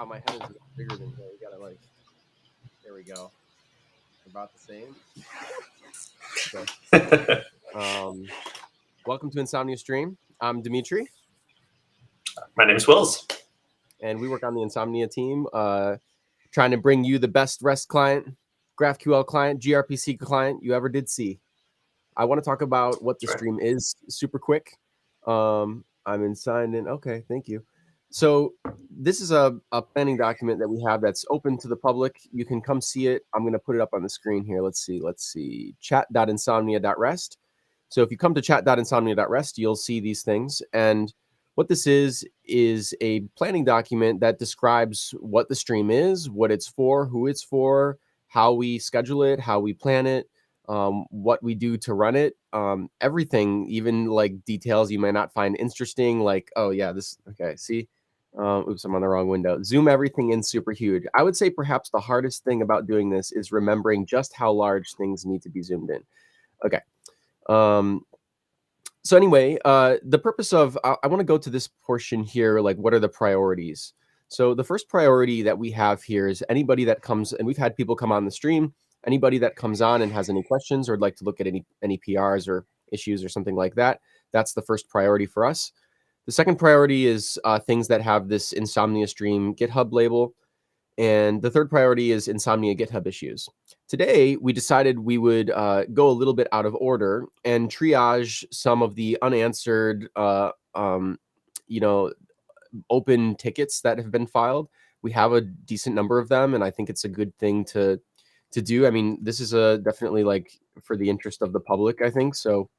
my head is bigger than here. We gotta like, there we go. About the same. Okay. Welcome to Insomnia Stream. I'm Dimitri. My name is Wills. And we work on the Insomnia team, trying to bring you the best REST client, GraphQL client, gRPC client you ever did see. I want to talk about what the stream is super quick. I'm signed in. Okay, thank you. So this is a planning document that we have that's open to the public. You can come see it. I'm going to put it up on the screen here. Let's see. Chat.insomnia.rest. So if you come to chat.insomnia.rest, you'll see these things. And what this is a planning document that describes what the stream is, what it's for, who it's for, how we schedule it, how we plan it, what we do to run it, everything, even like details you might not find interesting, like, oh yeah, this, okay, see, oops, I'm on the wrong window. Zoom everything in super huge. I would say perhaps the hardest thing about doing this is remembering just how large things need to be zoomed in. Okay. So anyway, the purpose of, I want to go to this portion here, like what are the priorities? So the first priority that we have here is anybody that comes, and we've had people come on the stream, anybody that comes on and has any questions or would like to look at any PRs or issues or something like that, that's the first priority for us. The second priority is things that have this Insomnia Stream GitHub label. And the third priority is Insomnia GitHub issues. Today, we decided we would go a little bit out of order and triage some of the unanswered, open tickets that have been filed. We have a decent number of them, and I think it's a good thing to do. I mean, this is definitely like for the interest of the public, I think. So,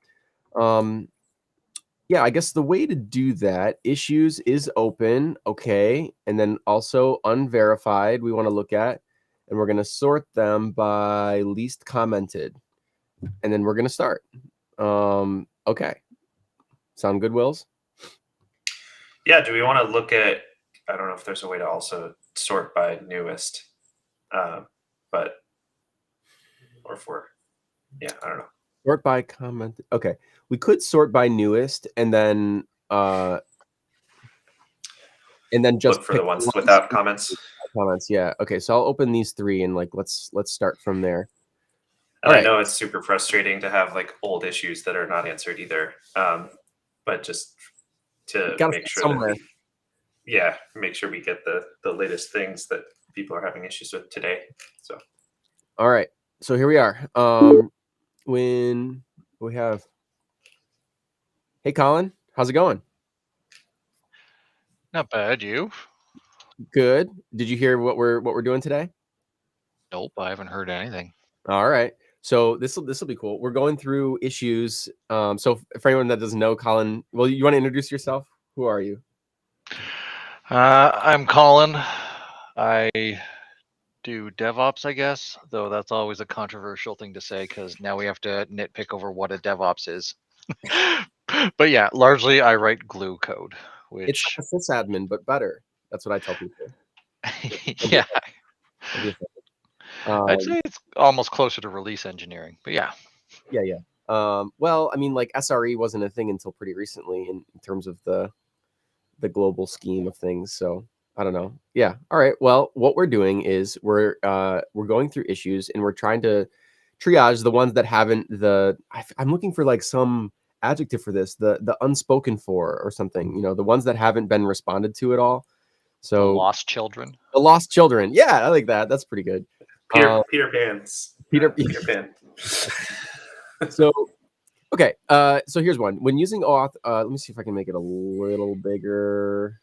yeah, I guess the way to do that, issues is open, okay, and then also unverified we want to look at, and we're going to sort them by least commented, and then we're going to start. Okay. Sound good, Wills? Yeah, do we want to look at, I don't know if there's a way to also sort by newest, I don't know. Sort by comment. Okay, we could sort by newest, and then just look for the ones without comments. Comments, yeah. Okay, so I'll open these three and like let's start from there. And I know it's super frustrating to have like old issues that are not answered either, but just to make sure that make sure we get the latest things that people are having issues with today. So, all right, so here we are. When we have, hey Colin, how's it going? Not bad. You? Good. Did you hear what we're doing today? Nope, I haven't heard anything. All right. So this will be cool. We're going through issues. So for anyone that doesn't know, Colin, well, you want to introduce yourself? Who are you? I'm Colin. I do DevOps, I guess, though that's always a controversial thing to say because now we have to nitpick over what a DevOps is. But yeah, largely I write glue code, which it's like a sysadmin, but better. That's what I tell people. Yeah. I'd say it's almost closer to release engineering, but yeah. Yeah. Well, I mean, like SRE wasn't a thing until pretty recently in terms of the global scheme of things. So I don't know. Yeah. All right. Well, what we're doing is we're going through issues and we're trying to triage the ones that haven't I'm looking for like some adjective for this, the unspoken for or something, you know, the ones that haven't been responded to at all. So the lost children. The lost children. Yeah, I like that. That's pretty good. Peter Pan's. Peter Pan. So, okay. So here's one. When using OAuth, let me see if I can make it a little bigger.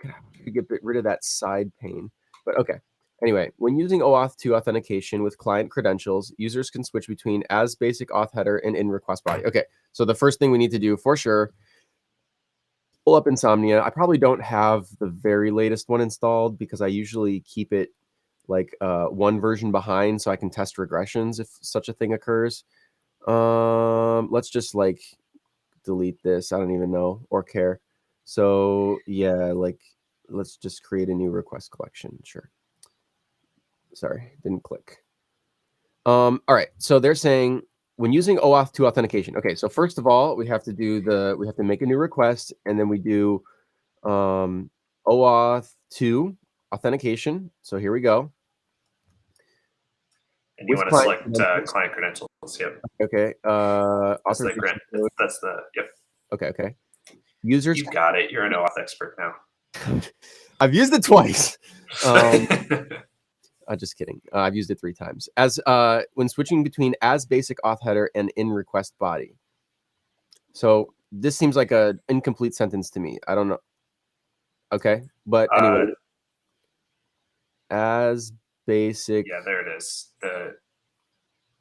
God, I could get rid of that side pane. But okay. Anyway, when using OAuth 2 authentication with client credentials, users can switch between as basic auth header and in request body. Okay. So the first thing we need to do for sure, pull up Insomnia. I probably don't have the very latest one installed because I usually keep it like one version behind so I can test regressions if such a thing occurs. Let's just like delete this. I don't even know or care. So yeah, like let's just create a new request collection. Sure. Sorry, didn't click. All right. So they're saying when using OAuth 2 authentication. Okay, so first of all, we have to make a new request, and then we do OAuth 2 authentication. So here we go. And you want to select client credentials. Yep. Okay. Authorization code. That's the, yep. Okay. Users. You got it. You're an OAuth expert now. I've used it twice. Just kidding. I've used it 3 times. As when switching between as basic auth header and in request body. So this seems like an incomplete sentence to me. I don't know. Okay, but anyway, as basic. Yeah, there it is.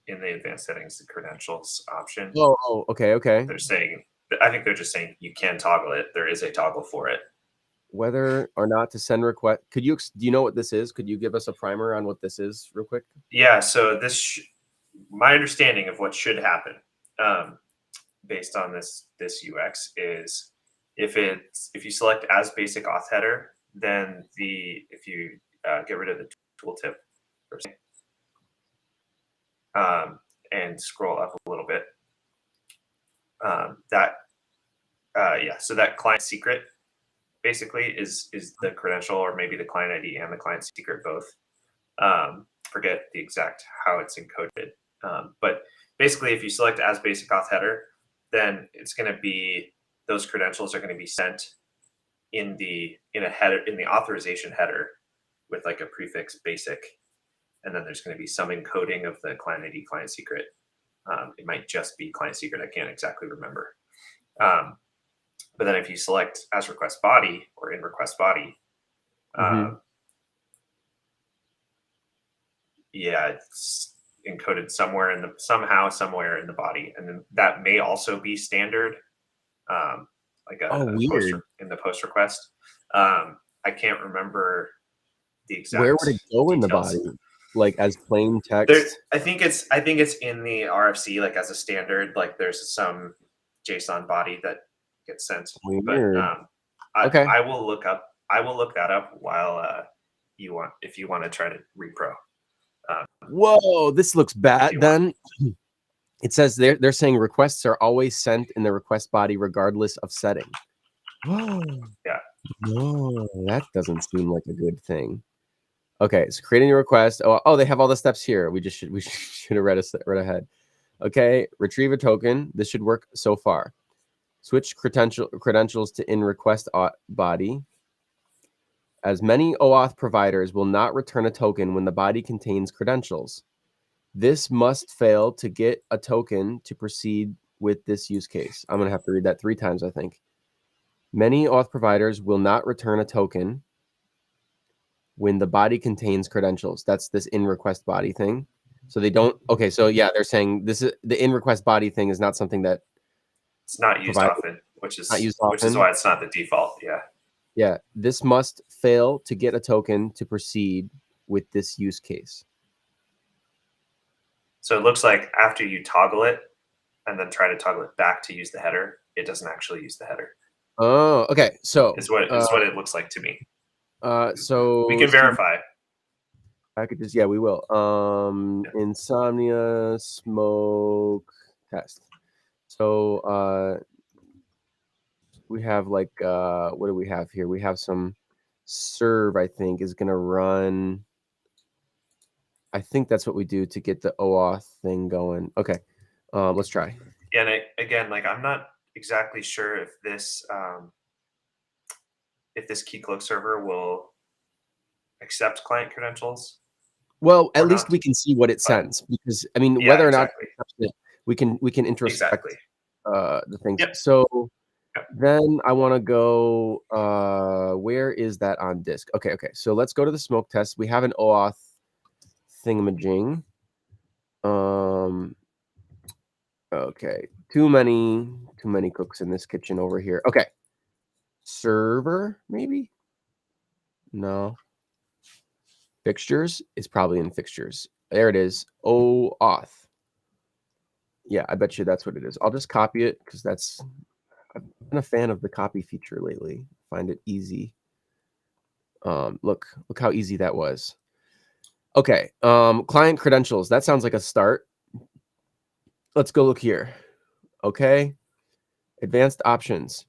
In the advanced settings, the credentials option. Oh, okay. They're saying, I think they're just saying you can toggle it. There is a toggle for it. Whether or not to send request. Do you know what this is? Could you give us a primer on what this is real quick? Yeah. So my understanding of what should happen, based on this UX is if you select as basic auth header, then if you get rid of the tooltip and scroll up a little bit, so that client secret basically is the credential, or maybe the client ID and the client secret both. Forget the exact how it's encoded, but basically if you select as basic auth header, then it's going to be, those credentials are going to be sent in the header, in the authorization header, with like a prefix basic, and then there's going to be some encoding of the client ID, client secret. It might just be client secret. I can't exactly remember. But then if you select as request body or in request body, it's encoded somewhere somewhere in the body, and then that may also be standard, like a post in the post request. I can't remember the exact. Where would it go in the body? Like as plain text? I think it's in the RFC, like as a standard. Like there's some JSON body that gets sent. Weird. But okay. I will look that up while if you want to try to repro. Whoa, this looks bad. Then it says they're saying requests are always sent in the request body regardless of setting. Yeah. No, that doesn't seem like a good thing. Okay, so creating a request. Oh, they have all the steps here. We should have read ahead. Okay, retrieve a token. This should work so far. Switch credentials to in request body. As many OAuth providers will not return a token when the body contains credentials. This must fail to get a token to proceed with this use case. I'm going to have to read that 3 times, I think. Many OAuth providers will not return a token when the body contains credentials. That's this in request body thing. So they don't. Okay, so yeah, they're saying this is the in request body thing is not something that it's not used often, which is why it's not the default. Yeah. Yeah, this must fail to get a token to proceed with this use case. So it looks like after you toggle it and then try to toggle it back to use the header, it doesn't actually use the header. Oh, okay. So is what it looks like to me. So we can verify. Packages, yeah, we will. Insomnia, smoke, test. So we have like what do we have here? We have some serve, I think, is gonna run. I think that's what we do to get the OAuth thing going. Okay, let's try. Yeah, and again, like I'm not exactly sure if this Keycloak server will accept client credentials. Well, at least we can see what it sends, because I mean, whether or not we can introspect the things. Yep. So then I want to go. Where is that on disk? Okay. So let's go to the smoke test. We have an OAuth thingamajig. Okay. Too many cooks in this kitchen over here. Okay. Server, maybe? No. Fixtures is probably in fixtures. There it is. OAuth. Yeah, I bet you that's what it is. I'll just copy it because I've been a fan of the copy feature lately. Find it easy. Look how easy that was. Okay. Client credentials. That sounds like a start. Let's go look here. Okay. Advanced options.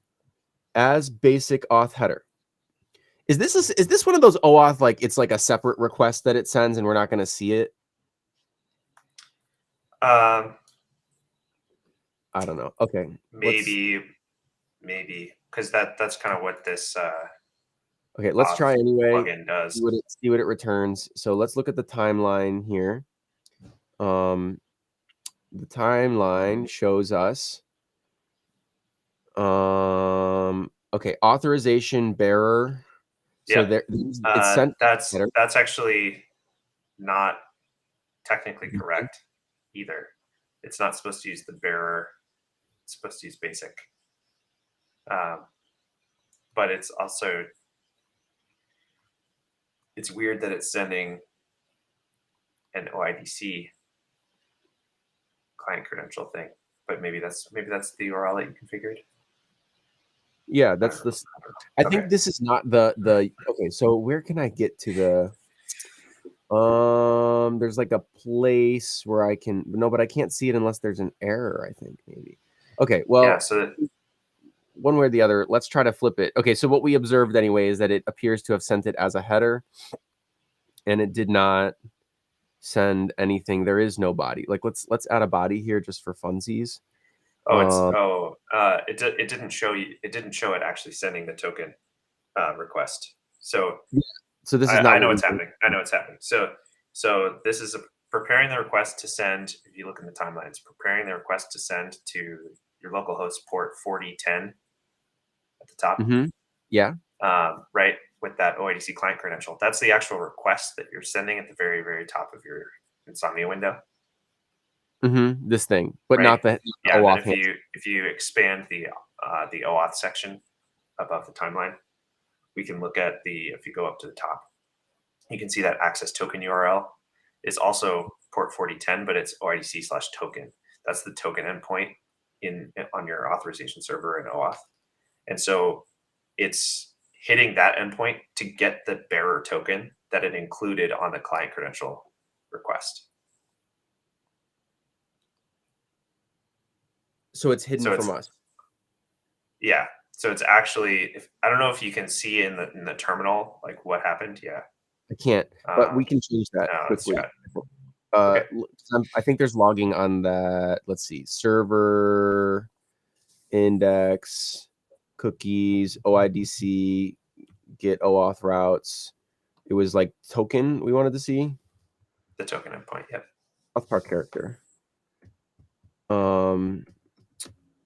As basic auth header. Is this one of those OAuth, like it's like a separate request that it sends and we're not going to see it? I don't know. Okay. Maybe because that's kind of what this okay, let's try anyway. Plugin does. See what it returns. So let's look at the timeline here. The timeline shows us okay, authorization bearer. So there it's sent. That's actually not technically correct either. It's not supposed to use the bearer. It's supposed to use basic. But it's also, it's weird that it's sending an OIDC client credential thing, but maybe that's the URL that you configured. Yeah, that's this. I think this is not the okay. So where can I get to the? There's like a place where I can but I can't see it unless there's an error. I think maybe. Okay, well, yeah. So one way or the other, let's try to flip it. Okay, so what we observed anyway is that it appears to have sent it as a header, and it did not send anything. There is no body. Like let's add a body here just for funsies. It didn't show you. It didn't show it actually sending the token request. So this is not. I know what's happening. I know what's happening. So this is preparing the request to send. If you look in the timelines, preparing the request to send to your localhost port 4010 at the top. Yeah. Right, with that OIDC client credential. That's the actual request that you're sending at the very, very top of your Insomnia window. This thing, but right? Not the OAuth. If you expand the OAuth section above the timeline, we can look at if you go up to the top, you can see that access token URL is also port 4010, but it's OIDC/token. That's the token endpoint on your authorization server in OAuth. And so it's hitting that endpoint to get the bearer token that it included on the client credential request. So it's hidden from us. Yeah. So it's actually, I don't know if you can see in the terminal like what happened. Yeah. I can't, but we can change that quickly. Okay. I think there's logging on that. Let's see, server, index, cookies, OIDC, get OAuth routes. It was like token we wanted to see. The token endpoint, yep. Auth part character.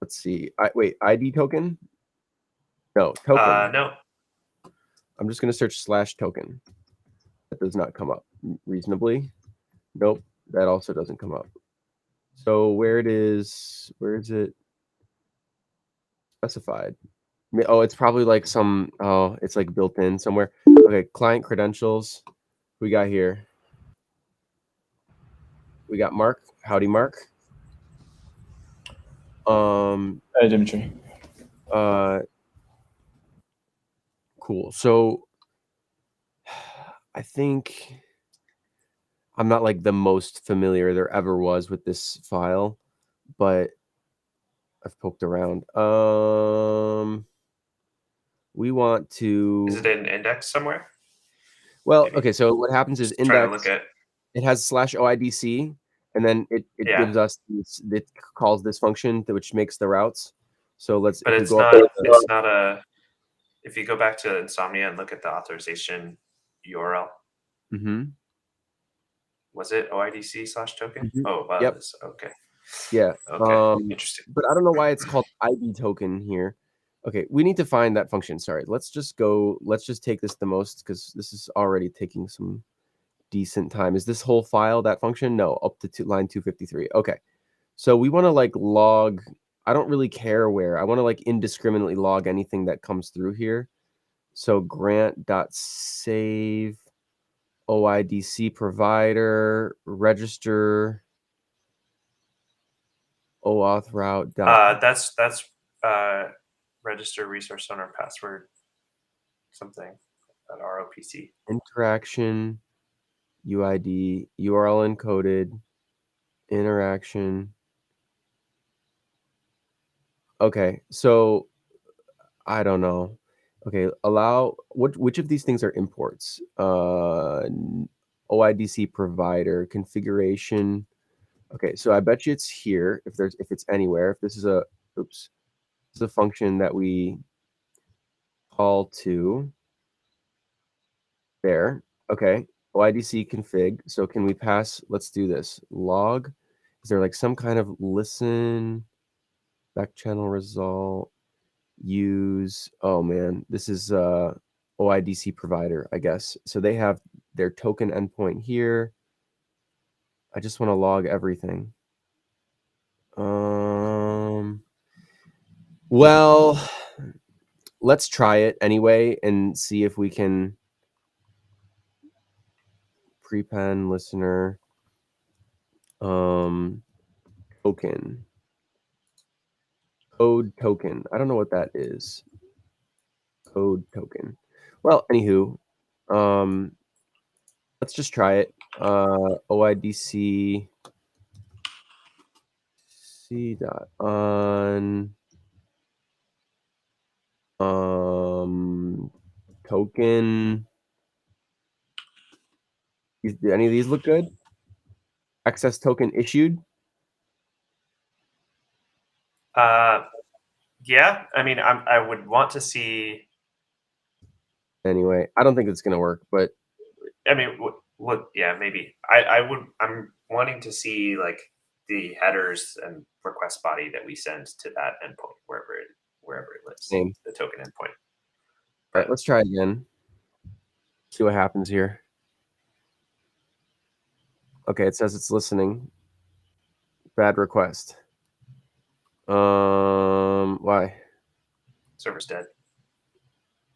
Let's see. Wait, ID token? No, token. No. I'm just gonna search /token. That does not come up reasonably. Nope, that also doesn't come up. So where is it specified? Oh, it's probably like it's like built in somewhere. Okay, client credentials. We got here. We got Mark. Howdy, Mark. Hey, Dimitri. Cool. So I think I'm not like the most familiar there ever was with this file, but I've poked around. We want to. Is it in index somewhere? Well, maybe. Okay. So what happens is index. It has /OIDC, and then it gives us it calls this function which makes the routes. So let's. But it's not a. If you go back to Insomnia and look at the authorization URL. Was it OIDC/token? Oh, wow. Yep. Okay. Yeah. Okay. Interesting. But I don't know why it's called ID token here. Okay, we need to find that function. Sorry. Let's just take this the most because this is already taking some decent time. Is this whole file that function? No, up to line 253. Okay. So we want to like log. I don't really care where. I want to like indiscriminately log anything that comes through here. So grant.save OIDC provider register OAuth route. That's register resource owner password something at ROPC. Interaction UID URL encoded interaction. Okay, so I don't know. Okay, allow which of these things are imports? OIDC provider configuration. Okay, so I bet you it's here if it's anywhere. If this is a this is a function that we call to there. Okay, OIDC config. So can we pass? Let's do this. Log. Is there like some kind of listen back channel result? Use. Oh man, this is OIDC provider, I guess. So they have their token endpoint here. I just want to log everything. Well, let's try it anyway and see if we can prepend listener token code token. I don't know what that is. Code token. Well, anywho, let's just try it. OIDC C dot on token. Do any of these look good? Access token issued. Yeah, I mean, I would want to see. Anyway, I don't think it's gonna work, but I mean, look, yeah, maybe. I'm wanting to see like the headers and request body that we send to that endpoint wherever it lives. Same. The token endpoint. All right, let's try again. See what happens here. Okay, it says it's listening. Bad request. Why? Server's dead.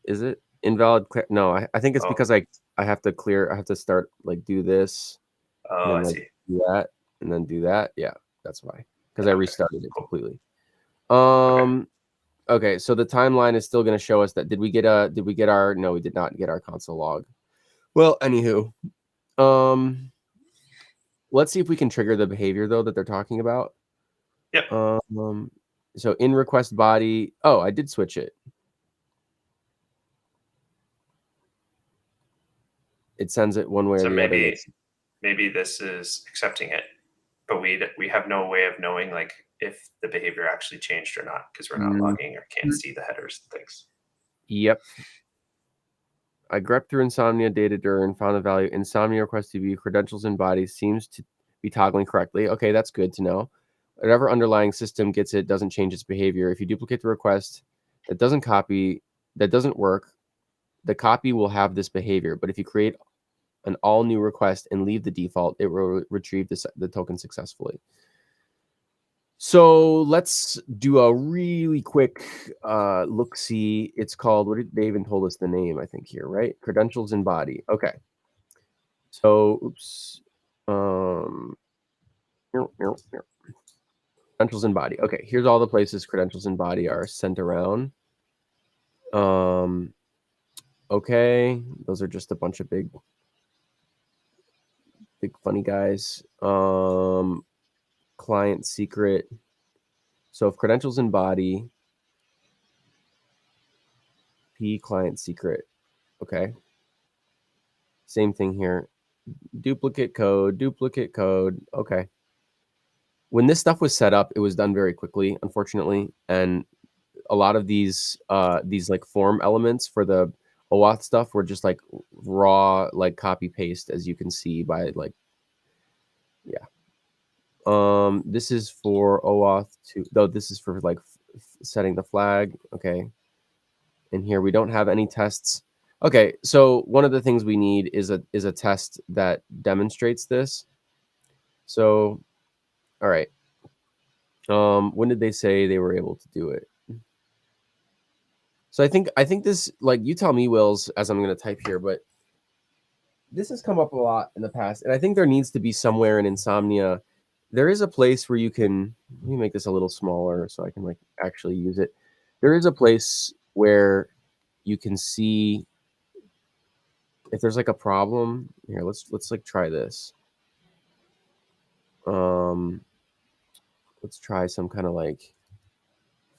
Is it invalid? No, I think it's because I have to clear. I have to start like do this. Oh, and then, I like, see. Do that and then do that. Yeah, that's why. Because I restarted it completely. Okay, so the timeline is still going to show us that did we get our no, we did not get our console log. Well, anywho, let's see if we can trigger the behavior though that they're talking about. Yep. So in request body, oh, I did switch it. It sends it one way or the other. Maybe this is accepting it, but we have no way of knowing like if the behavior actually changed or not because we're not logging or can't see the headers and things. Yep. I grepped through Insomnia data dir and found the value Insomnia request to view credentials and bodies seems to be toggling correctly. Okay, that's good to know. Whatever underlying system gets it doesn't change its behavior. If you duplicate the request that doesn't work, the copy will have this behavior. But if you create an all new request and leave the default, it will retrieve the token successfully. So let's do a really quick look-see. It's called, what did they even told us the name, I think here, right? Credentials and body. Okay. So, oops. Credentials and body. Okay, here's all the places credentials and body are sent around. Okay, those are just a bunch of big funny guys. Client secret. So if credentials and body, P client secret. Okay. Same thing here. Duplicate code. Okay. When this stuff was set up, it was done very quickly, unfortunately, and a lot of these like form elements for the OAuth stuff were just like raw like copy paste, as you can see by like, yeah. This is for OAuth this is for like setting the flag. Okay. And here we don't have any tests. Okay, so one of the things we need is a test that demonstrates this. So, all right. When did they say they were able to do it? So I think this, like, you tell me, Wills, as I'm going to type here, but this has come up a lot in the past, and I think there needs to be somewhere in Insomnia. There is a place where you can, let me make this a little smaller so I can like actually use it. There is a place where you can see if there's like a problem here. Let's like try this. Let's try some kind of like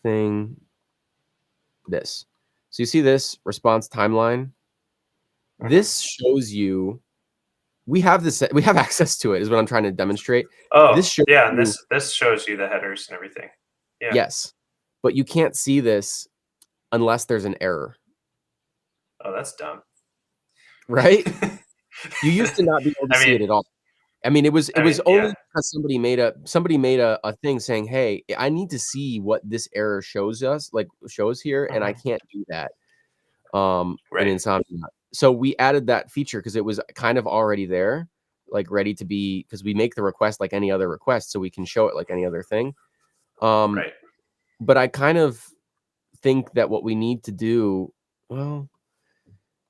thing. This. So you see this response timeline. This shows you we have access to it, is what I'm trying to demonstrate. Oh, this shows yeah, and this shows you the headers and everything. Yeah. Yes, but you can't see this unless there's an error. Oh, that's dumb. Right? You used to not be able to see it at all. I mean, it was only because somebody made a thing saying, "Hey, I need to see what this error shows here, and I can't do that." In Insomnia. So we added that feature because it was kind of already there, like ready to be, because we make the request like any other request, so we can show it like any other thing. But I kind of think that what we need to do, well,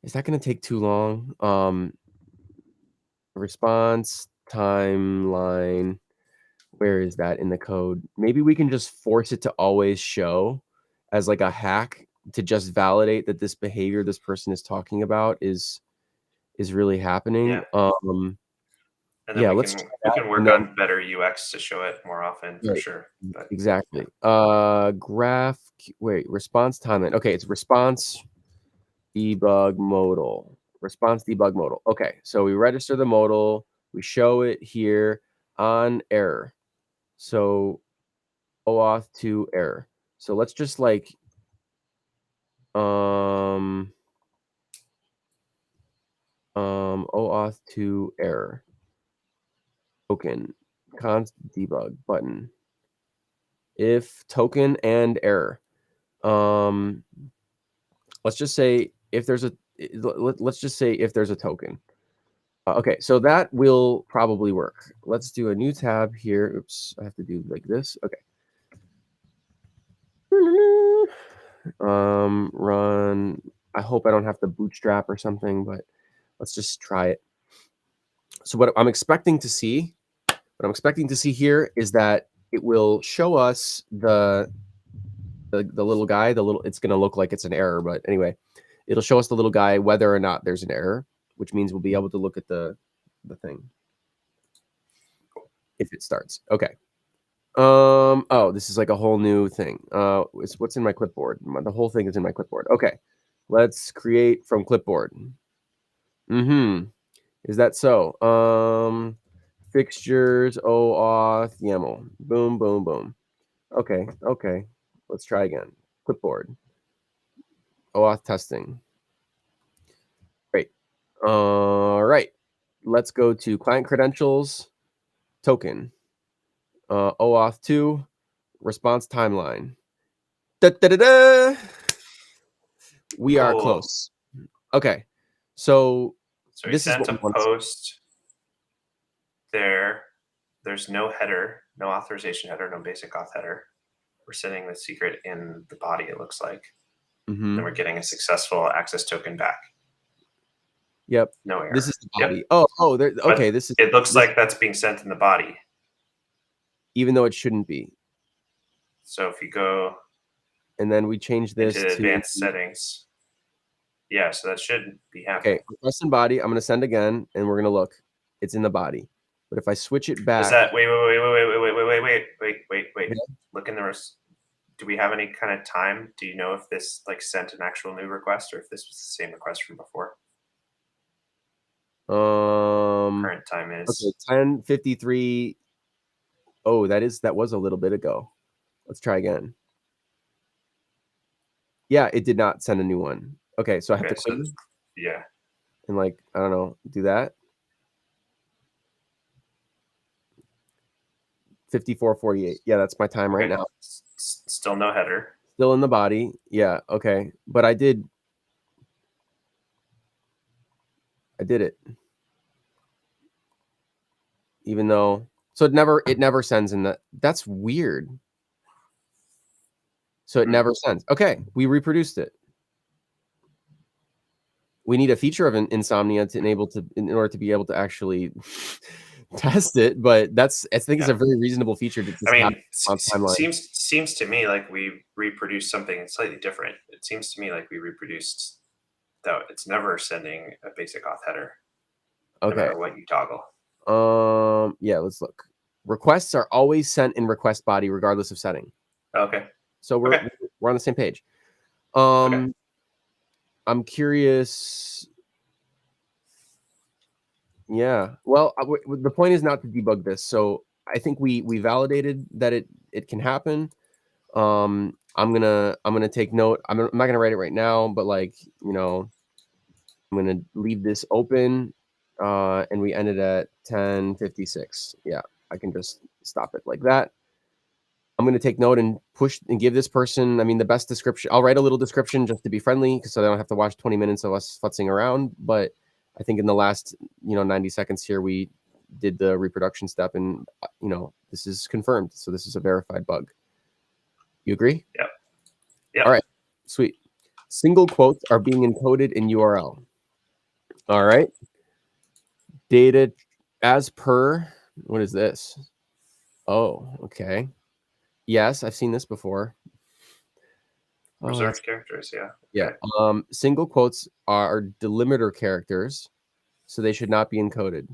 is that going to take too long? Response timeline. Where is that in the code? Maybe we can just force it to always show as like a hack to just validate that this behavior this person is talking about is really happening. And then we can work on better UX to show it more often for sure. But, exactly. Response timeline. Okay, it's response debug modal. Response debug modal. Okay, so we register the modal, we show it here on error. So OAuth to error. So let's just like OAuth to error. Token const debug button. If token and error. Let's just say if there's a token. Okay, so that will probably work. Let's do a new tab here. Oops, I have to do like this. Okay. Run. I hope I don't have to bootstrap or something, but let's just try it. So what I'm expecting to see here is that it will show us the little guy. It's going to look like it's an error, but anyway, it'll show us the little guy whether or not there's an error, which means we'll be able to look at the thing if it starts. Okay. Oh, this is like a whole new thing. It's what's in my clipboard. The whole thing is in my clipboard. Okay. Let's create from clipboard. Is that so? Fixtures, OAuth, YAML. Boom, boom, boom. Okay. Let's try again. Clipboard. OAuth testing. Great. All right. Let's go to client credentials, token. OAuth 2, response timeline. Da-da-da-da! We are close. Okay. So we sent a post there. There's no header, no authorization header, no basic auth header. We're sending the secret in the body, it looks like. Then we're getting a successful access token back. Yep. No error. This is the body. Yep. Okay. It looks like that's being sent in the body. Even though it shouldn't be. So if you go and then we change this to advanced settings. Yeah, so that should be happening. Okay, request in body. I'm going to send again, and we're going to look. It's in the body. But if I switch it back, is that wait? Look in the rest. Do we have any kind of time? Do you know if this like sent an actual new request or if this was the same request from before? Current time is 10:53. Oh, that was a little bit ago. Let's try again. Yeah, it did not send a new one. Okay, so I have to clear. Yeah. And like, I don't know, do that. 54:48. Yeah, that's my time right now. Still no header. Still in the body. Yeah, okay. But I did it. Even though it never sends in the. That's weird. So it never sends. Okay, we reproduced it. We need a feature of Insomnia in order to be able to actually test it, but I think it's a very reasonable feature to seems to me like we reproduced something slightly different. It seems to me like we reproduced though it's never sending a basic auth header. Okay. No matter what you toggle. Yeah, let's look. Requests are always sent in request body regardless of setting. Okay. So we're on the same page. I'm curious. Yeah. Well, the point is not to debug this. So I think we validated that it can happen. I'm gonna take note. I'm not gonna write it right now, but like, you know, I'm gonna leave this open. And we ended at 10:56. Yeah, I can just stop it like that. I'm going to take note and push and give this person, I mean, the best description. I'll write a little description just to be friendly so they don't have to watch 20 minutes of us futzing around. But I think in the last, 90 seconds here, we did the reproduction step and, this is confirmed. So this is a verified bug. You agree? Yeah. Yeah. All right. Sweet. Single quotes are being encoded in URL. All right. Data as per, what is this? Oh, okay. Yes, I've seen this before. Reserved characters, yeah. Yeah. Okay. Single quotes are delimiter characters, so they should not be encoded.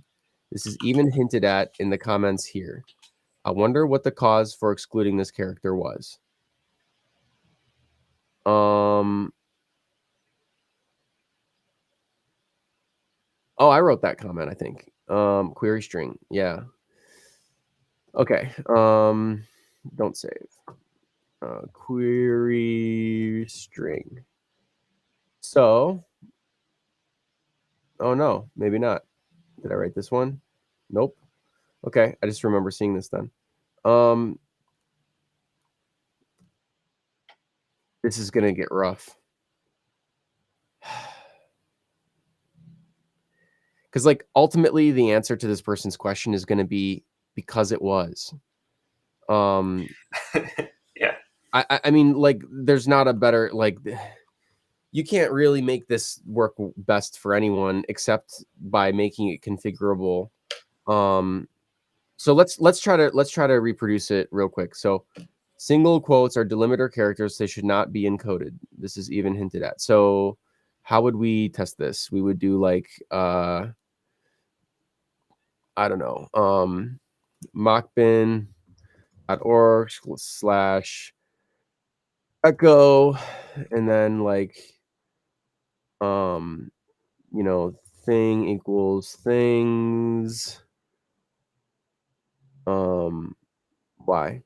This is even hinted at in the comments here. I wonder what the cause for excluding this character was. Oh, I wrote that comment, I think. Query string. Yeah. Okay. Don't save. Query string. So, oh no, maybe not. Did I write this one? Nope. Okay, I just remember seeing this then. This is gonna get rough. Because like ultimately the answer to this person's question is gonna be because it was. Yeah. I mean, like, there's not a better, like, you can't really make this work best for anyone except by making it configurable. So let's try to reproduce it real quick. So single quotes are delimiter characters. They should not be encoded. This is even hinted at. So how would we test this? We would do like I don't know, mockbin.org/echo, and then like thing equals things. Why?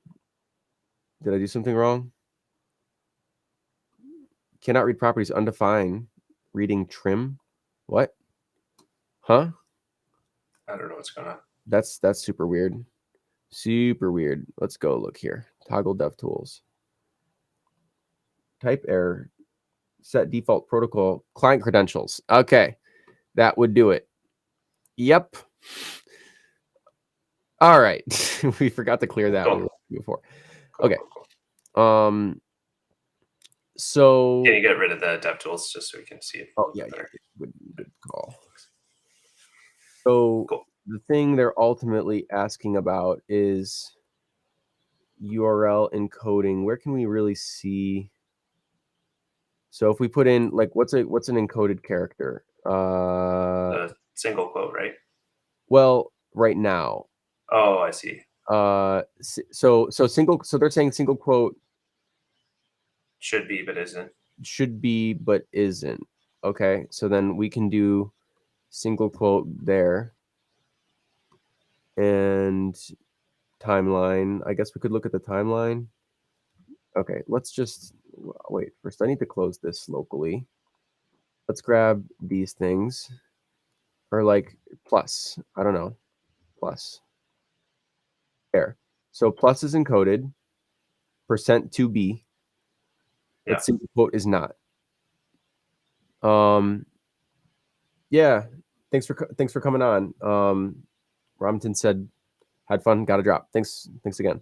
Did I do something wrong? Cannot read properties undefined. Reading trim. What? Huh? I don't know what's going on. That's super weird. Super weird. Let's go look here. Toggle dev tools. Type error. Set default protocol. Client credentials. Okay. That would do it. Yep. All right. We forgot to clear that one before. Okay. So can you get rid of the dev tools just so we can see it? Oh yeah, good call. So cool. The thing they're ultimately asking about is URL encoding. Where can we really see? So if we put in like what's an encoded character? A single quote, right? Well, right now. Oh, I see. So they're saying single quote should be but isn't. Should be but isn't. Okay, so then we can do single quote there. And timeline. I guess we could look at the timeline. Okay, let's just wait. First, I need to close this locally. Let's grab these things. Or like plus. I don't know. Plus. There. So plus is encoded. %2b. Yeah. But single quote is not. Yeah. Thanks for coming on. Robinson said, had fun, got a drop. Thanks again.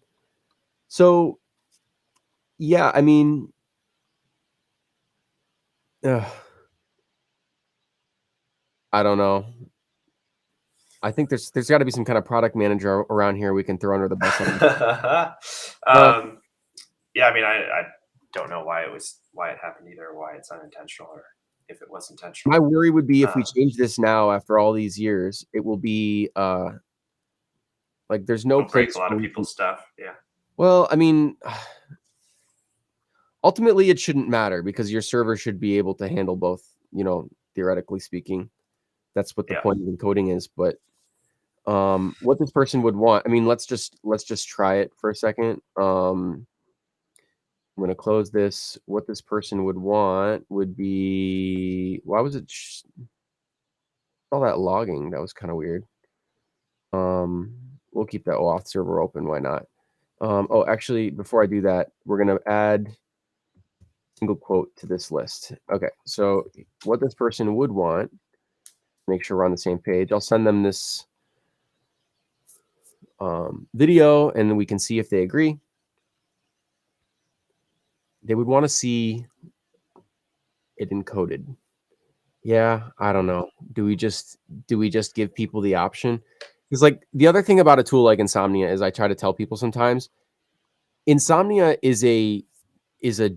So yeah, I mean, I don't know. I think there's got to be some kind of product manager around here we can throw under the bus. Yeah, I mean, I don't know why it happened either, why it's unintentional or if it was intentional. My worry would be if we change this now after all these years, it will be like there's no place. Break a lot of people's stuff. Yeah. Well, I mean, ultimately it shouldn't matter because your server should be able to handle both, you know, theoretically speaking. That's what the point of encoding is. But what this person would want, I mean, let's just try it for a second. I'm going to close this. What this person would want would be, why was it all that logging? That was kind of weird. We'll keep that OAuth server open. Why not? Oh, actually, before I do that, we're going to add single quote to this list. Okay, so what this person would want, make sure we're on the same page. I'll send them this video, and then we can see if they agree. They would want to see it encoded. Yeah, I don't know. Do we just give people the option? Because like the other thing about a tool like Insomnia is I try to tell people sometimes, Insomnia is a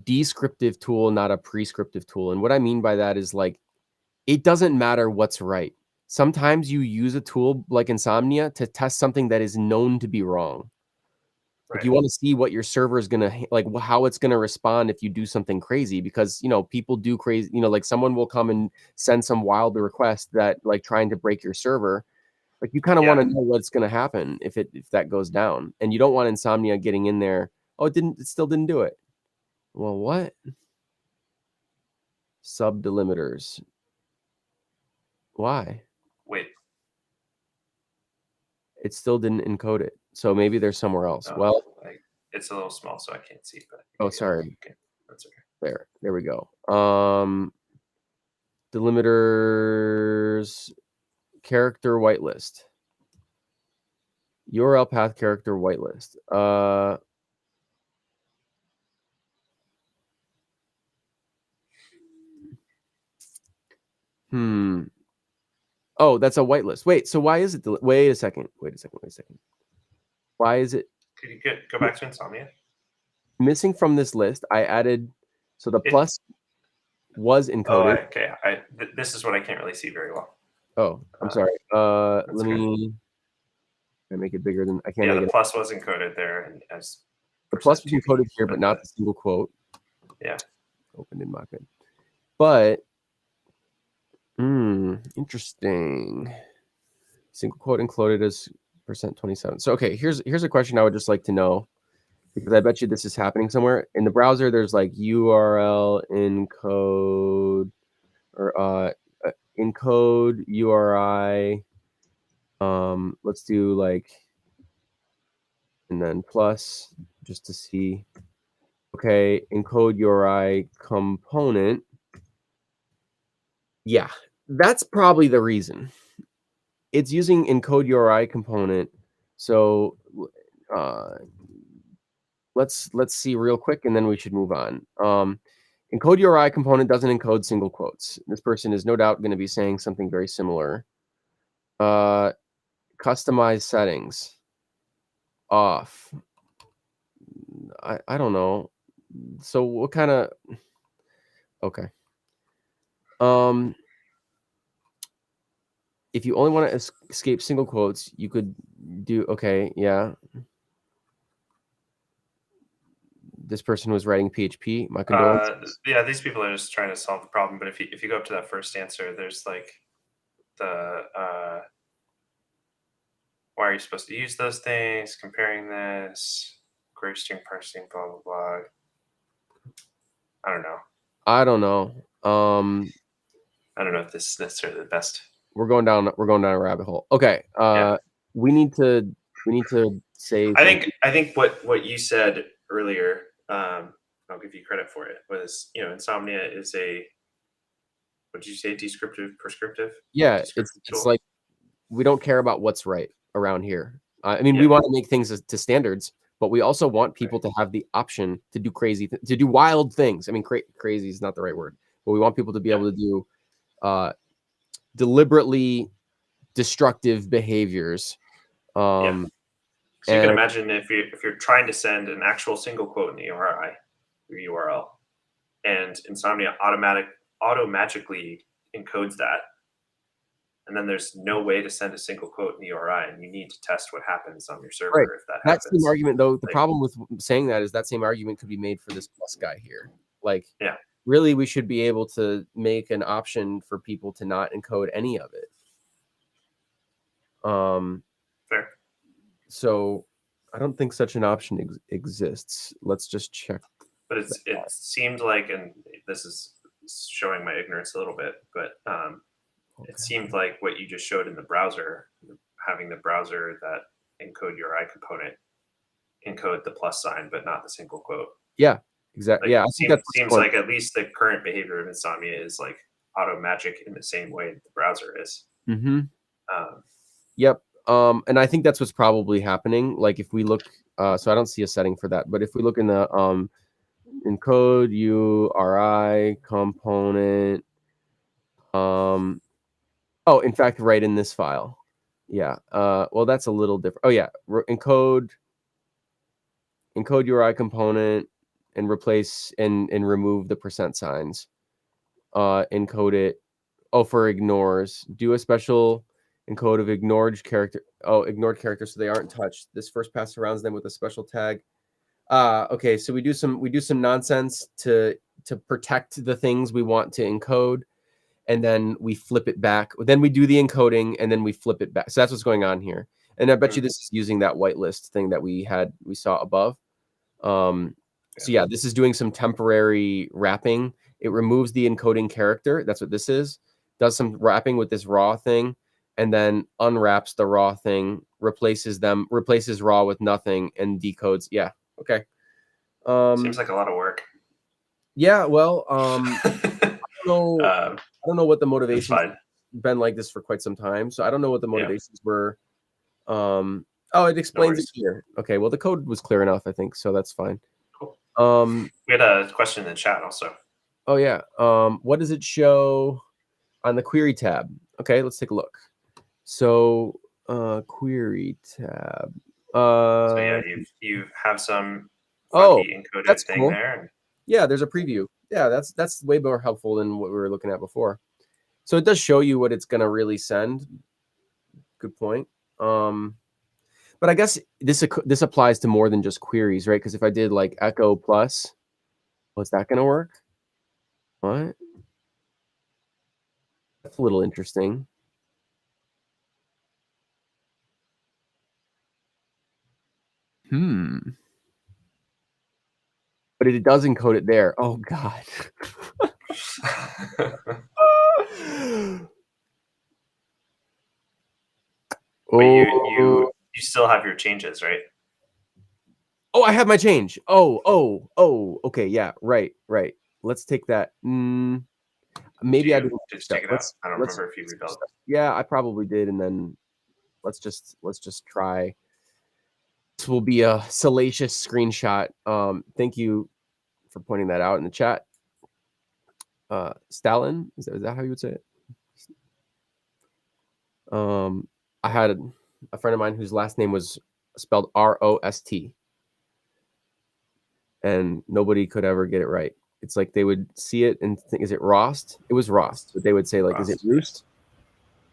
descriptive tool, not a prescriptive tool. And what I mean by that is like, it doesn't matter what's right. Sometimes you use a tool like Insomnia to test something that is known to be wrong. Like you want to see what your server is going to, like how it's going to respond if you do something crazy, because, you know, people do crazy, you know, like someone will come and send some wild request that like trying to break your server. Like you kind of want to know what's going to happen if that goes down, and you don't want Insomnia getting in there. Oh, it still didn't do it. Well, what? Sub delimiters. Why? Wait. It still didn't encode it. So maybe there's somewhere else. Oh, well, it's a little small, so I can't see. But oh, sorry. Okay, that's okay. There we go. Delimiters, character whitelist, URL path character whitelist. Oh, that's a whitelist. Wait, so why is it? Wait a second. Why is it? Could you go back to Insomnia? Missing from this list, I added, so the plus was encoded. Oh, okay. This is what I can't really see very well. Oh, I'm sorry. Let me make it bigger than I can't. Yeah, make the it plus was encoded there, and as the plus was encoded here, but not the single quote. Yeah. Opened in Mockup. But interesting. Single quote encoded as %27. So okay, here's a question I would just like to know, because I bet you this is happening somewhere in the browser. There's like URL encode or encode URI. Let's do like, and then plus just to see. Okay, encode URI component. Yeah, that's probably the reason. It's using encode URI component. So let's see real quick, and then we should move on. Encode URI component doesn't encode single quotes. This person is no doubt going to be saying something very similar. Customize settings off. I don't know. So what kind of? Okay. If you only want to escape single quotes, you could do, okay, yeah. This person was writing PHP. My condolences. Yeah, these people are just trying to solve the problem. But if you go up to that first answer, there's like the why are you supposed to use those things? Comparing this, query string parsing, blah blah blah. I don't know. I don't know if this is necessarily the best. We're going down a rabbit hole. Okay. We need to say. I think what you said earlier, I'll give you credit for it, was, you know, Insomnia is a, what did you say, descriptive, prescriptive? Yeah, it's like we don't care about what's right around here. I mean, we want to make things to standards, but we also want people to have the option to do to do wild things. I mean, crazy is not the right word, but we want people to be able to do deliberately destructive behaviors. So you can imagine if you're trying to send an actual single quote in the URL, and Insomnia automatically encodes that, and then there's no way to send a single quote in the URI, and you need to test what happens on your server if that happens. That's the argument, though. The problem with saying that is that same argument could be made for this plus guy here. Like, yeah, really, we should be able to make an option for people to not encode any of it. Fair. So I don't think such an option exists. Let's just check. But it seemed like, and this is showing my ignorance a little bit, but it seemed like what you just showed in the browser, having the browser that encode URI component encode the plus sign, but not the single quote. Yeah, exactly. Like, Yeah, I think seems like at least the current behavior of Insomnia is like auto magic in the same way that the browser is. Mm-hmm. Yep. And I think that's what's probably happening. Like if we look, so I don't see a setting for that, but if we look in the encode URI component, oh, in fact, right in this file. Yeah. Well, that's a little different. Oh yeah, encode URI component and replace and remove the percent signs. Encode it. Oh, for ignores. Do a special encode of ignored character. Oh, ignored characters so they aren't touched. This first pass surrounds them with a special tag. Okay, so we do some nonsense to protect the things we want to encode, and then we flip it back. Then we do the encoding, and then we flip it back. So that's what's going on here. And I bet you this is using that whitelist thing that we saw above. So yeah, this is doing some temporary wrapping. It removes the encoding character. That's what this is. Does some wrapping with this raw thing, and then unwraps the raw thing, replaces raw with nothing, and decodes. Yeah. Okay. Seems like a lot of work. Yeah. Well, I don't know what the motivation been like this for quite some time, so I don't know what the motivations were. Oh, it explains it here. Okay. Well, the code was clear enough, I think, so that's fine. Cool. We had a question in the chat also. Oh yeah. What does it show on the query tab? Okay, let's take a look. So query tab. So yeah, you have some encoded thing cool. there. Yeah, there's a preview. Yeah, that's way more helpful than what we were looking at before. So it does show you what it's gonna really send. Good point. But I guess this applies to more than just queries, right? Because if I did like echo plus, what's that gonna work? What? That's a little interesting. But it does encode it there. Oh God. But you still have your changes, right? Oh, I have my change. Oh. Okay, yeah, right. Let's take that. Maybe I didn't just take it out. I don't remember if you rebuilt. Yeah, I probably did, and then let's just try. This will be a salacious screenshot. Thank you for pointing that out in the chat. Stalin, is that how you would say it? I had a friend of mine whose last name was spelled Rost, and nobody could ever get it right. It's like they would see it and think, is it Rost? It was Rost, but they would say like, Rost. Is it Roost?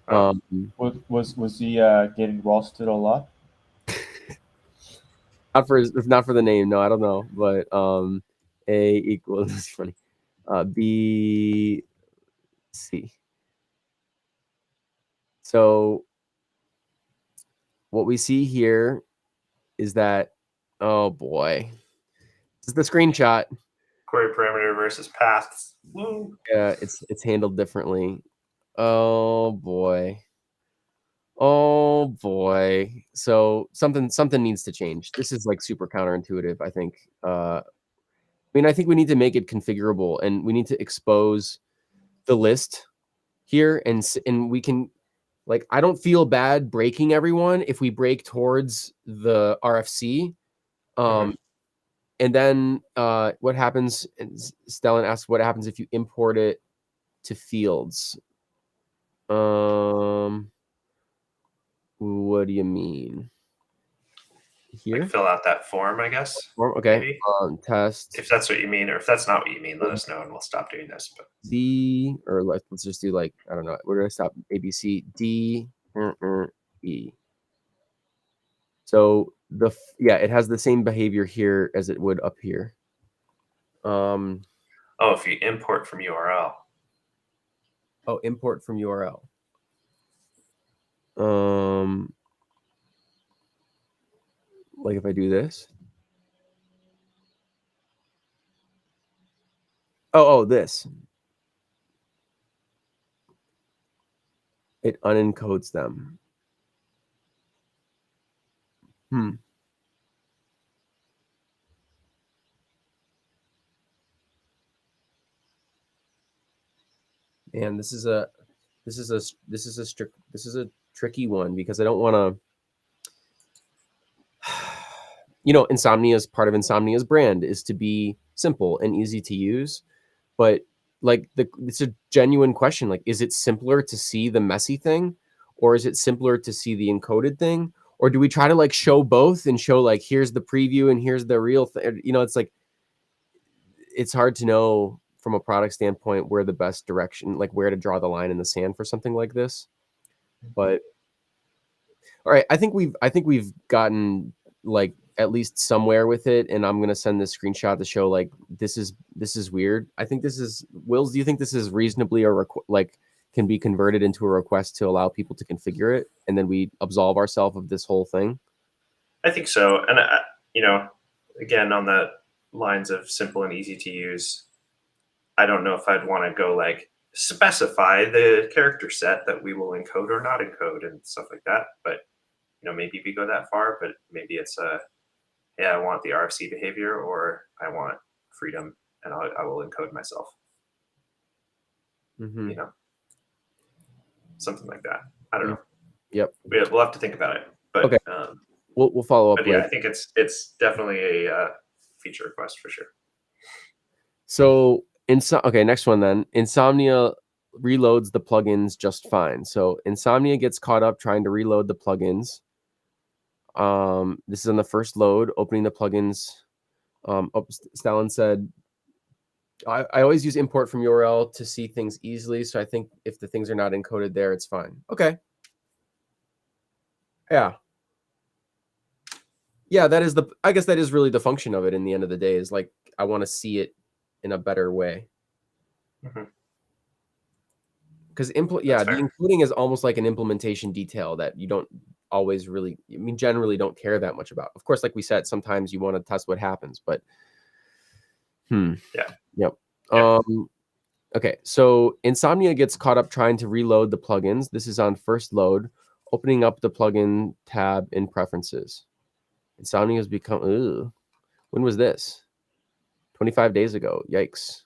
Was he getting roasted a lot? Not for the name, no, I don't know. But A equals this is funny. B C. So what we see here is that, oh boy, this is the screenshot. Query parameter versus paths. Woo. Yeah, it's handled differently. Oh boy. So something needs to change. This is like super counterintuitive, I think. I think we need to make it configurable, and we need to expose the list here, and we can, like, I don't feel bad breaking everyone if we break towards the RFC. And then what happens? Stellan asks, what happens if you import it to fields? What do you mean? Here? Like fill out that form, I guess. Form? Okay. Test. If that's what you mean, or if that's not what you mean, let us know and we'll stop doing this. But D, or let's just do, like, I don't know. Where do I stop? A, B, C, D, E. So it has the same behavior here as it would up here. Oh, if you import from URL. Oh, import from URL. Like if I do this. Oh, this. It unencodes them. And this is a tricky one because I don't want to. Insomnia's part of Insomnia's brand is to be simple and easy to use, but like it's a genuine question. Like, is it simpler to see the messy thing, or is it simpler to see the encoded thing, or do we try to like show both and show like here's the preview and here's the real thing? It's like it's hard to know from a product standpoint where the best direction, like where to draw the line in the sand for something like this. But all right, I think we've gotten like at least somewhere with it, and I'm gonna send this screenshot to show like this is weird. I think this is Wills. Do you think this is reasonably can be converted into a request to allow people to configure it, and then we absolve ourselves of this whole thing? I think so, and again on the lines of simple and easy to use, I don't know if I'd want to go like specify the character set that we will encode or not encode and stuff like that. But maybe we go that far, but maybe it's I want the RFC behavior or I want freedom and I will encode myself. Something like that. I don't know. Yep. We'll have to think about it. But okay. We'll follow up. But yeah, I think it's definitely a feature request for sure. So okay, next one then. Insomnia reloads the plugins just fine. So Insomnia gets caught up trying to reload the plugins. This is on the first load, opening the plugins. Stalin said, I always use import from URL to see things easily. So I think if the things are not encoded there, it's fine. Okay. Yeah. Yeah, I guess that is really the function of it in the end of the day is like, I want to see it in a better way. Because the encoding is almost like an implementation detail that you don't always really, generally don't care that much about. Of course, like we said, sometimes you want to test what happens, but Yep. Okay, so Insomnia gets caught up trying to reload the plugins. This is on first load, opening up the plugin tab in preferences. Insomnia has become, when was this? 25 days ago. Yikes.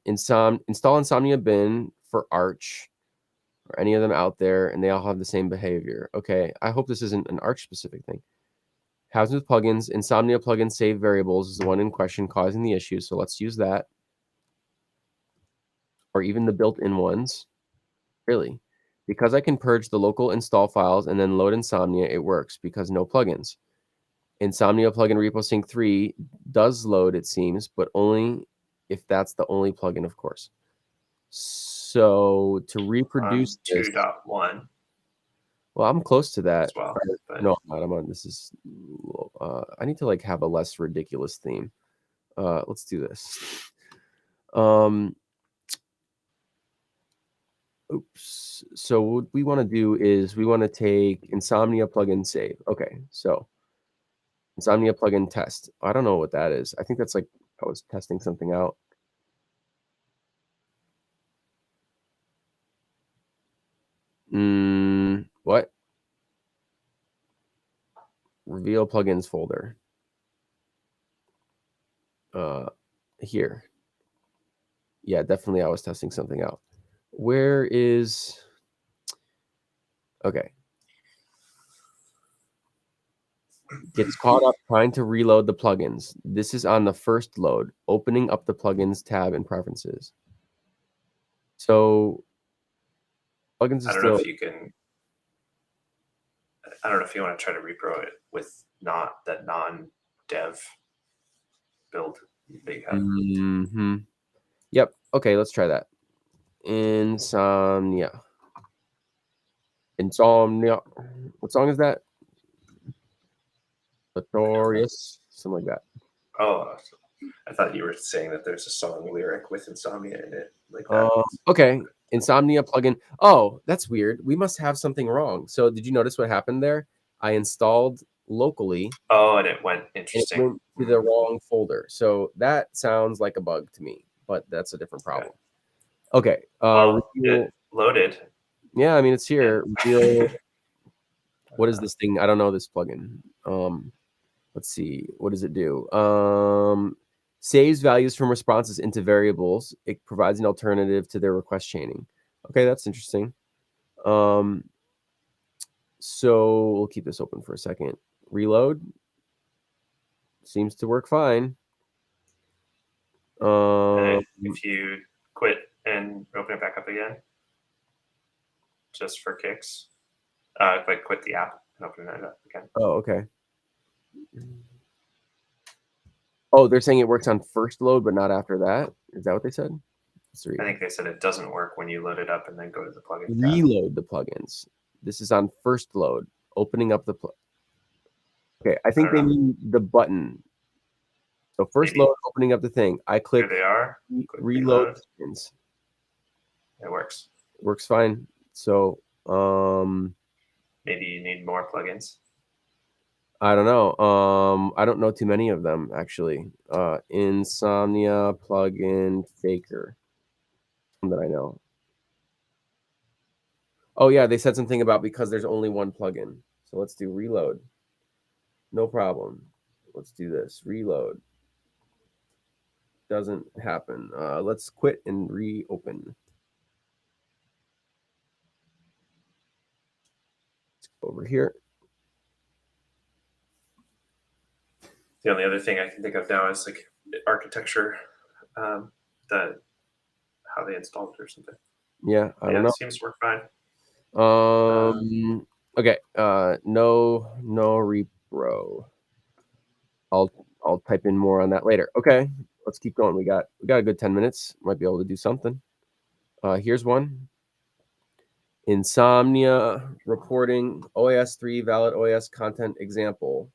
Install Insomnia bin for Arch or any of them out there, and they all have the same behavior. Okay, I hope this isn't an Arch specific thing. Happens with plugins. Insomnia plugin save variables is the one in question causing the issue, so let's use that. Or even the built-in ones. Really? Because I can purge the local install files and then load Insomnia, it works because no plugins. Insomnia plugin repo sync 3 does load, it seems, but only if that's the only plugin, of course. So to reproduce 2.1. Well, I'm close to that. As well, but... No, I'm not. I'm on. This is. I need to like have a less ridiculous theme. Let's do this. Oops. So what we want to do is we want to take Insomnia plugin save. Okay, so Insomnia plugin test. I don't know what that is. I think that's like I was testing something out. What? Reveal plugins folder. Here. Yeah, definitely I was testing something out. Where is... Okay. Gets caught up trying to reload the plugins. This is on the first load, opening up the plugins tab in preferences. So plugins is I don't know if you can... I don't know if you want to try to repro it with that non-dev build that you have. Yep. Okay, let's try that. Insomnia. What song is that? Notorious. Something like that. Oh, I thought you were saying that there's a song lyric with Insomnia in it, like that. Okay, Insomnia plugin. Oh, that's weird. We must have something wrong. So did you notice what happened there? I installed locally. Oh, and it went interesting. It went to the wrong folder. So that sounds like a bug to me, but that's a different problem. Okay. Well, it loaded. Yeah, I mean it's here. What is this thing? I don't know this plugin. Let's see. What does it do? Saves values from responses into variables. It provides an alternative to their request chaining. Okay, that's interesting. So we'll keep this open for a second. Reload. Seems to work fine. And if you quit and open it back up again, just for kicks, like quit the app and open it up again. Oh, okay. Oh, they're saying it works on first load, but not after that. Is that what they said? I think they said it doesn't work when you load it up and then go to the plugin. Reload the plugins. This is on first load. Opening up the Okay, I think they mean the button. So first load, opening up the thing. I click. Here they are. Reload plugins. It works. Works fine. So maybe you need more plugins. I don't know. I don't know too many of them actually. Insomnia plugin faker. That I know. Oh yeah, they said something about because there's only one plugin. So let's do reload. No problem. Let's do this. Reload. Doesn't happen. Let's quit and reopen. Let's go over here. The only other thing I can think of now is like architecture, how they installed it or something. Yeah, I don't know. It seems to work fine. Okay. No repro. I'll type in more on that later. Okay, let's keep going. We got a good 10 minutes. Might be able to do something. Here's one. Insomnia reporting OAS 3 valid OAS content example.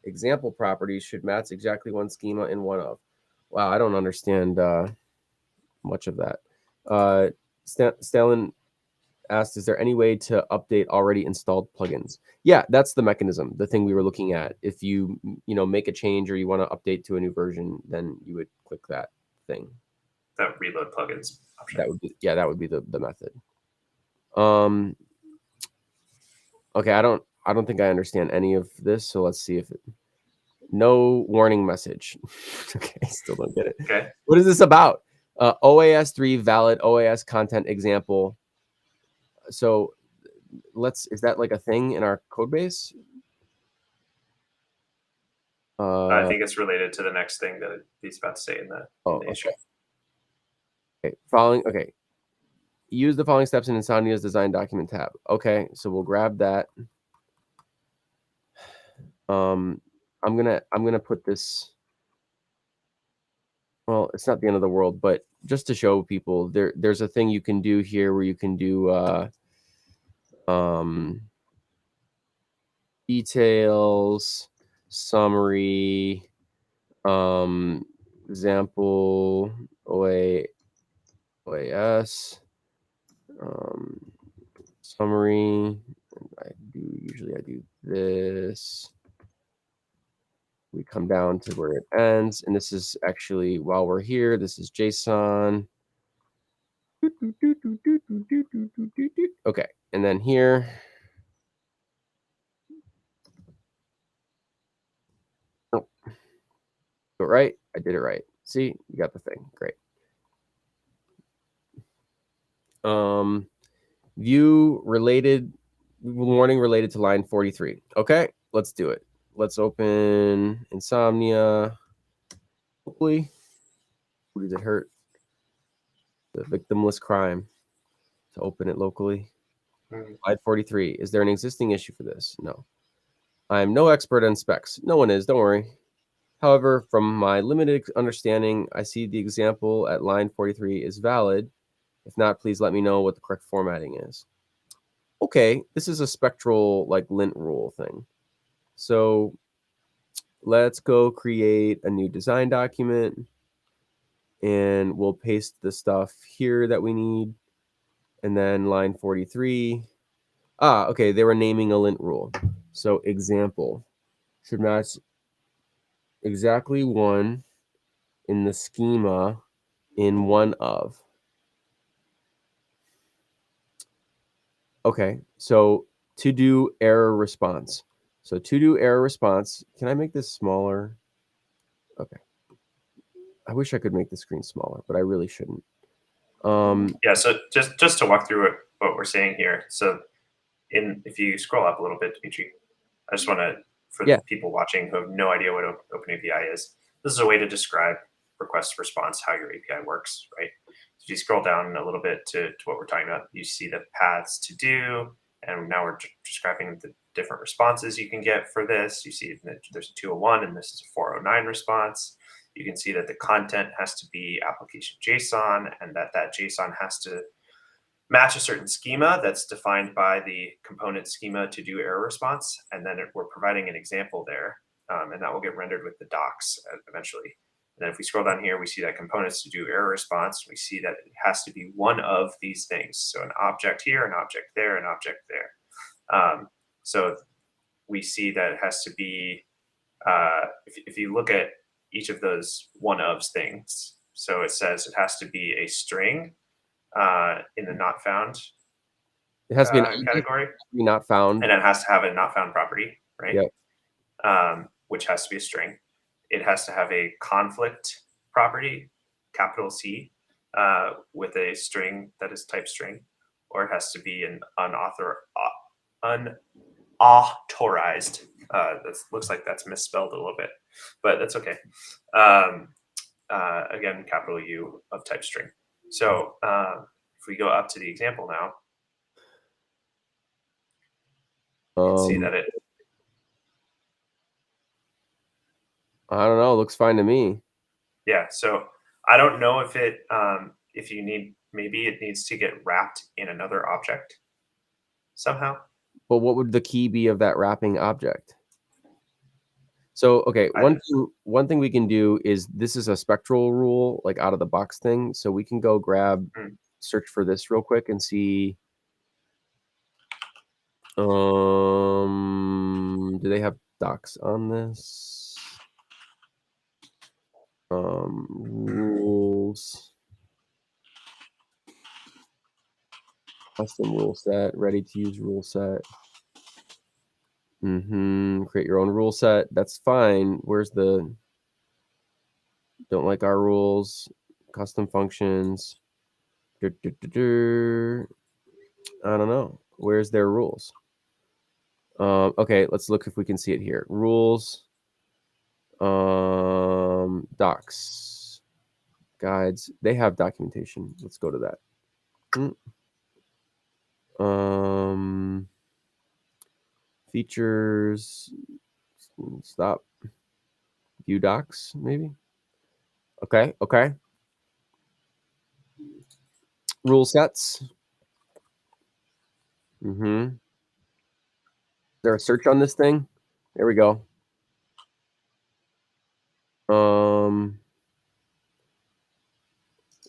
Example properties should match exactly one schema in one of. Wow, I don't understand much of that. Stalin asked, is there any way to update already installed plugins? Yeah, that's the mechanism, the thing we were looking at. If you make a change or you want to update to a new version, then you would click that thing. That reload plugins option. That would be the method. Okay, I don't think I understand any of this, so let's see if it. No warning message. Okay, still don't get it. Okay. What is this about? OAS 3 valid OAS content example. So is that like a thing in our code base? I think it's related to the next thing that he's about to say in the issue. Okay. Use the following steps in Insomnia's design document tab. Okay, so we'll grab that. I'm gonna put this. Well, it's not the end of the world, but just to show people, there's a thing you can do here where you can do details, summary, example, OAS, summary. I do this. We come down to where it ends, and this is actually, while we're here, this is JSON. Okay, and then here. Oh, right? I did it right. See, you got the thing. Great. View related warning related to line 43. Okay, let's do it. Let's open Insomnia. Hopefully, who does it hurt? The victimless crime. To open it locally. Slide 43. Is there an existing issue for this? No. I'm no expert on specs. No one is. Don't worry. However, from my limited understanding, I see the example at line 43 is valid. If not, please let me know what the correct formatting is. Okay, this is a spectral like lint rule thing. So let's go create a new design document, and we'll paste the stuff here that we need. And then line 43. Okay, they were naming a lint rule. So example should match exactly one in the schema in one of. Okay, so to do error response. So to do error response, can I make this smaller? Okay. I wish I could make the screen smaller, but I really shouldn't. Yeah, so just to walk through what we're saying here. So if you scroll up a little bit, Dimitri, I just want to, for the people watching who have no idea what OpenAPI is, this is a way to describe request response, how your API works, right? So if you scroll down a little bit to what we're talking about, you see the paths to do, and now we're describing the different responses you can get for this. You see that there's a 201 and this is a 409 response. You can see that the content has to be application JSON, and that JSON has to match a certain schema that's defined by the component schema to do error response. And then we're providing an example there, and that will get rendered with the docs eventually. And then if we scroll down here, we see that components to do error response. We see that it has to be one of these things. So an object here, an object there, an object there. So we see that it has to be, if you look at each of those one ofs things, so it says it has to be a string in the not found it has to be an category. Not found. And it has to have a not found property, right? Yep. Which has to be a string. It has to have a conflict property, capital C, with a string that is type string, or it has to be an unauthorized. That looks like that's misspelled a little bit, but that's okay. Again, capital U of type string. So if we go up to the example now, you can see that it. I don't know. It looks fine to me. Yeah. So I don't know if it, if you need, maybe it needs to get wrapped in another object somehow. But what would the key be of that wrapping object? So, okay, one thing we can do is, this is a spectral rule, like out of the box thing. So we can go grab, search for this real quick and see. Do they have docs on this? Rules. Custom rule set, ready to use rule set. Create your own rule set. That's fine. Where's the don't like our rules? Custom functions. I don't know. Where's their rules? Okay, let's look if we can see it here. Rules. Docs. Guides. They have documentation. Let's go to that. Features. Stop. View docs, maybe. Okay. Rule sets. Is there a search on this thing? There we go.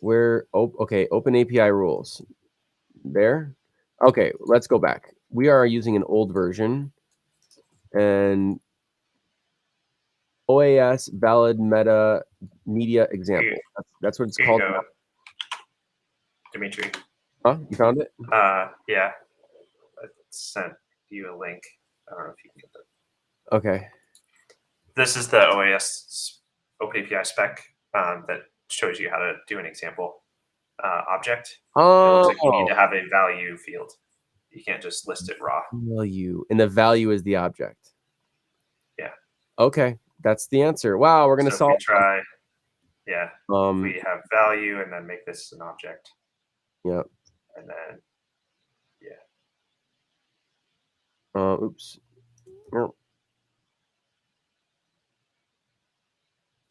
Where? Okay. Open API rules. There. Okay. Let's go back. We are using an old version, and OAS valid meta media example. That's what it's called. Dimitri. Huh? You found it? Yeah. I sent you a link. I don't know if you can get that. Okay. This is the OAS OpenAPI spec that shows you how to do an example object. It looks like you need to have a value field. You can't just list it raw. Value. And the value is the object. Yeah. Okay. That's the answer. Wow, we're gonna solve. If we try, yeah. We have value and then make this an object. Yep. And then, yeah. Oops. No.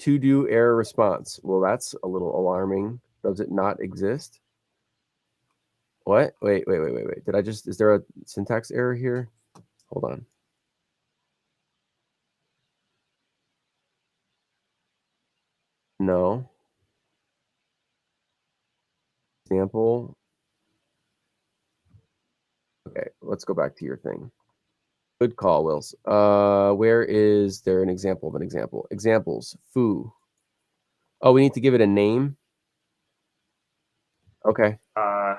To do error response. Well, that's a little alarming. Does it not exist? What? Wait. Did I just? Is there a syntax error here? Hold on. No. Example. Okay, let's go back to your thing. Good call, Wills. Where is there an example of an example? Examples. Foo. Oh, we need to give it a name. Okay. I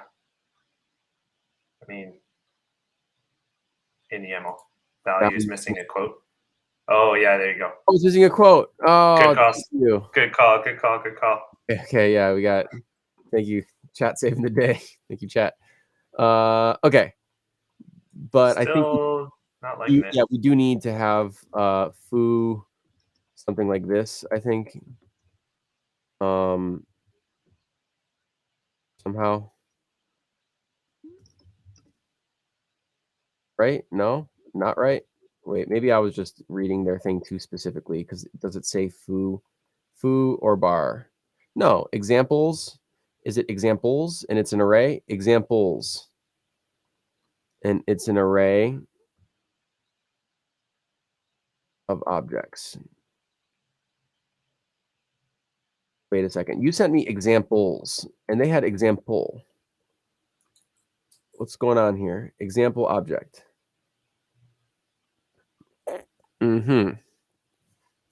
mean, in YAML, value is missing a quote. Oh yeah, there you go. I was using a quote. Oh, Good call. thank you. Good call. Good call. Good call. Okay, yeah, we got. Thank you, chat, saving the day. Thank you, chat. Okay, but I think Still not liking it. yeah, we do need to have foo, something like this. I think. Somehow. Right? No, not right. Wait, maybe I was just reading their thing too specifically because does it say foo or bar? No, examples. Is it examples and it's an array? Examples. And it's an array of objects. Wait a second. You sent me examples and they had example. What's going on here? Example object.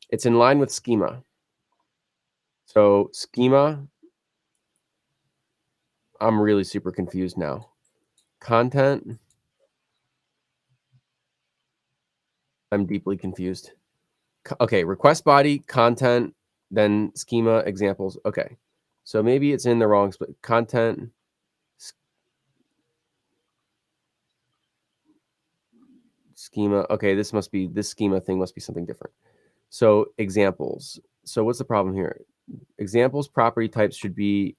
It's in line with schema. So schema, I'm really super confused now. Content, I'm deeply confused. Okay, request body, content, then schema, examples. Okay, so maybe it's in the wrong split. Content, schema. Okay, this schema thing must be something different. So examples. So what's the problem here? Examples property types should be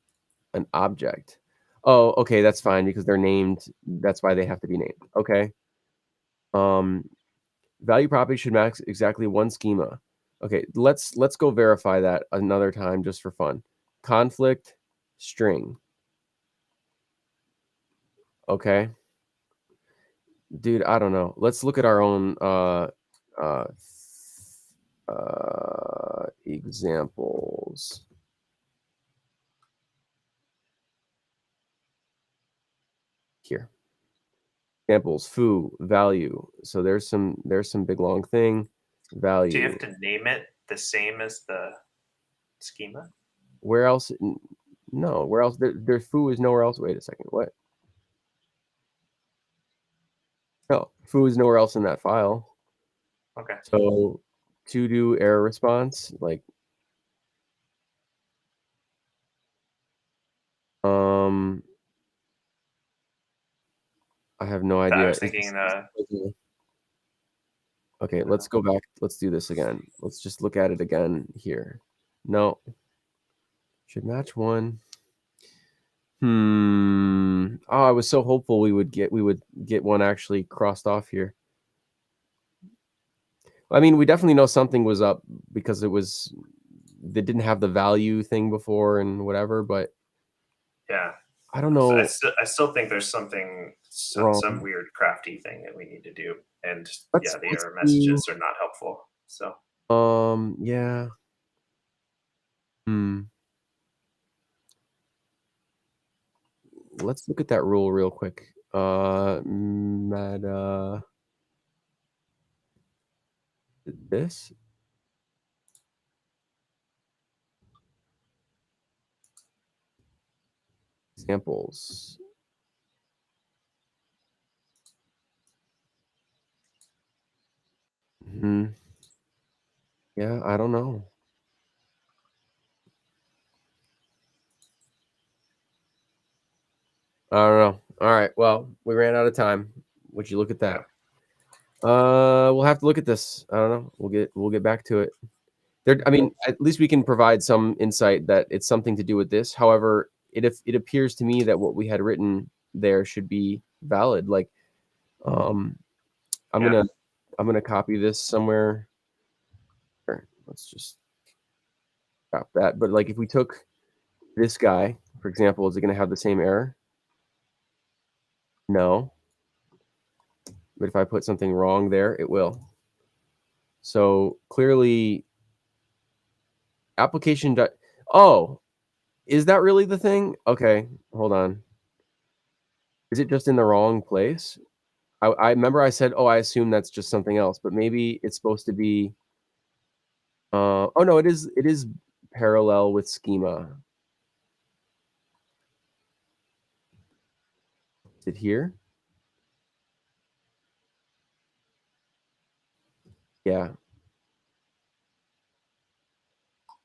an object. Oh, okay, that's fine because they're named. That's why they have to be named. Okay. Value property should match exactly one schema. Okay, let's go verify that another time just for fun. Conflict string. Okay. Dude, I don't know. Let's look at our own examples. Here. Examples, foo, value. So there's some big long thing. Value. Do you have to name it the same as the schema? Where else? No, where else? There's foo is nowhere else. Wait a second. What? No, foo is nowhere else in that file. Okay. So to do error response, like I have no idea. I was thinking okay, let's go back. Let's do this again. Let's just look at it again here. No. Should match one. Oh, I was so hopeful we would get one actually crossed off here. I mean, we definitely know something was up because they didn't have the value thing before and whatever, but yeah, I don't know. I still think there's some weird crafty thing that we need to do, and the error messages are not helpful. So yeah. Let's look at that rule real quick. Meta. This. Examples. Yeah, I don't know. I don't know. All right. Well, we ran out of time. Would you look at that? We'll have to look at this. I don't know. We'll get back to it. I mean, at least we can provide some insight that it's something to do with this. However, it appears to me that what we had written there should be valid. Like, I'm gonna copy this somewhere. Here, let's just stop that. But like, if we took this guy, for example, is it gonna have the same error? No. But if I put something wrong there, it will. So clearly, application. Oh, is that really the thing? Okay, hold on. Is it just in the wrong place? I remember I said, oh, I assume that's just something else, but maybe it's supposed to be. Oh no, it is parallel with schema. Is it here? Yeah.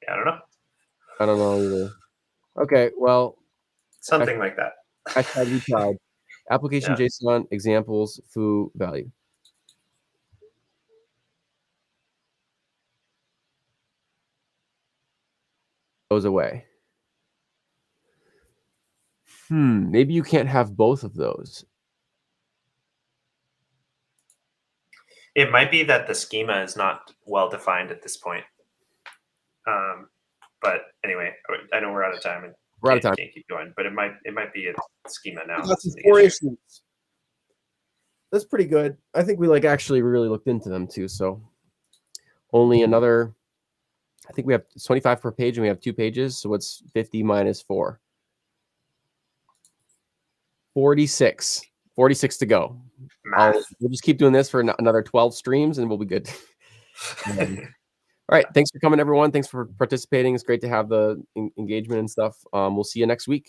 I don't know. I don't know either. Okay, well, Something like that. hashtag we tried. Application JSON examples foo value. Goes away. Maybe you can't have both of those. It might be that the schema is not well defined at this point. But anyway, I know we're out of time and we're out of time. Can't keep going, but it might be a schema now. That's 4 issues. That's pretty good. I think we actually really looked into them too. So only another. I think we have 25 per page, and we have 2 pages. So what's 50 minus 4? 46. 46 to go. We'll just keep doing this for another 12 streams, and we'll be good. All right. Thanks for coming, everyone. Thanks for participating. It's great to have the engagement and stuff. We'll see you next week.